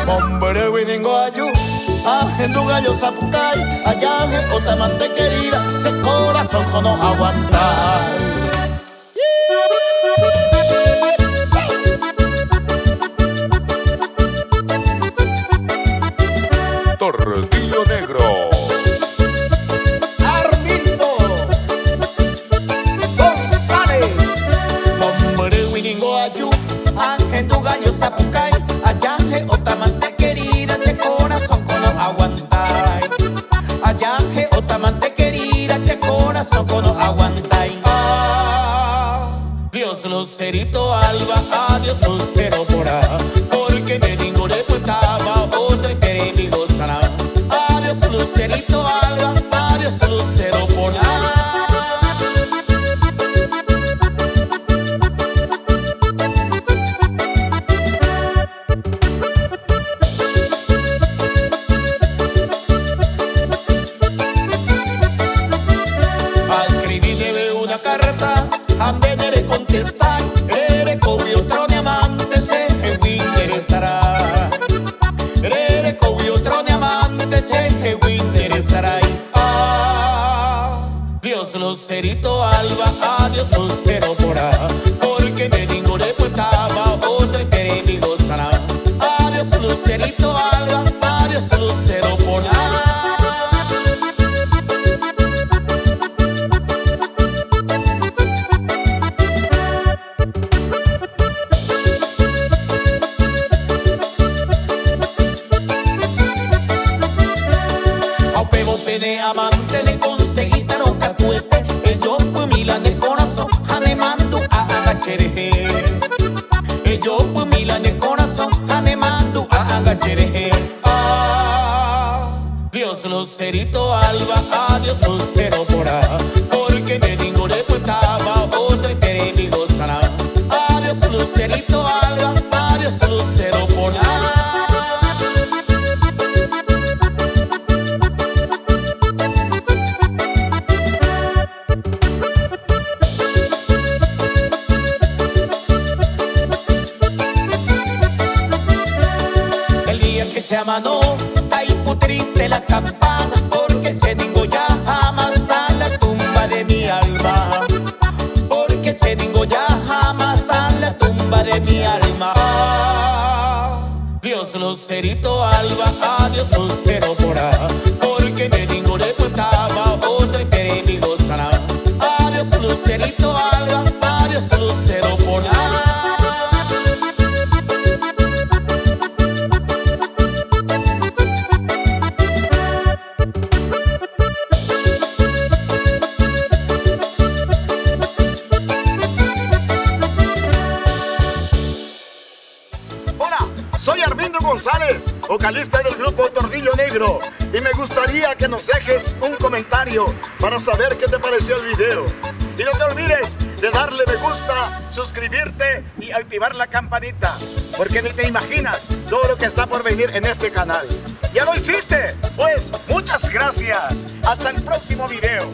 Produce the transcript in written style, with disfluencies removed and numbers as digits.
Hombre winingo ayu, en gallo sapucay, allá en Otamante querida, ese corazón con no aguantar. Tordillo Negro. Armindo González. Hombre winingo ayu, en gallo sapucay, allá en Otamante querida, ese corazón con no aguantar. Allá en Otamante querida, ese corazón con no aguantar. Dios Lucerito Alba, adiós Lucero Mora, porque me ningún pues estaba otra y te mi gozará. Adiós Lucerito Alba, adiós Lucero Mora. A escribirme una carta, a venir contestar, eres como otro diamante, se me interesará. Eres como otro diamante, se me interesará. Dios Lucerito Alba, adiós Lucero Mora, porque me ningún pues estaba otra y te mi gozará. Adiós Lucerito Alba, adiós Lucero Mora. Pene amante le conseguí taro cacuete, ellos pues milan el corazón, ane mando a agachereje. Ellos pues milan el corazón, ane mando a agachereje. Dios Lucerito Alba, adiós Lucero Mora, porque me ningún pues estaba otra y te mi gozará. Adiós Lucerito Alba, adiós Lucero Mora. Mano, taipo triste la campana, porque Cheningo ya jamás está en la tumba de mi alma. Porque Cheningo ya jamás está en la tumba de mi alma. Dios Lucerito Alba, adiós Lucero Mora, porque me ningún pues estaba otra y te mi gozará. Adiós Lucerito Alba, adiós Lucero Mora. Soy Armindo González, vocalista del grupo Tordillo Negro, y me gustaría que nos dejes un comentario para saber qué te pareció el video. Y no te olvides de darle me gusta, suscribirte y activar la campanita, porque ni te imaginas todo lo que está por venir en este canal. ¿Ya lo hiciste? Pues muchas gracias. Hasta el próximo video.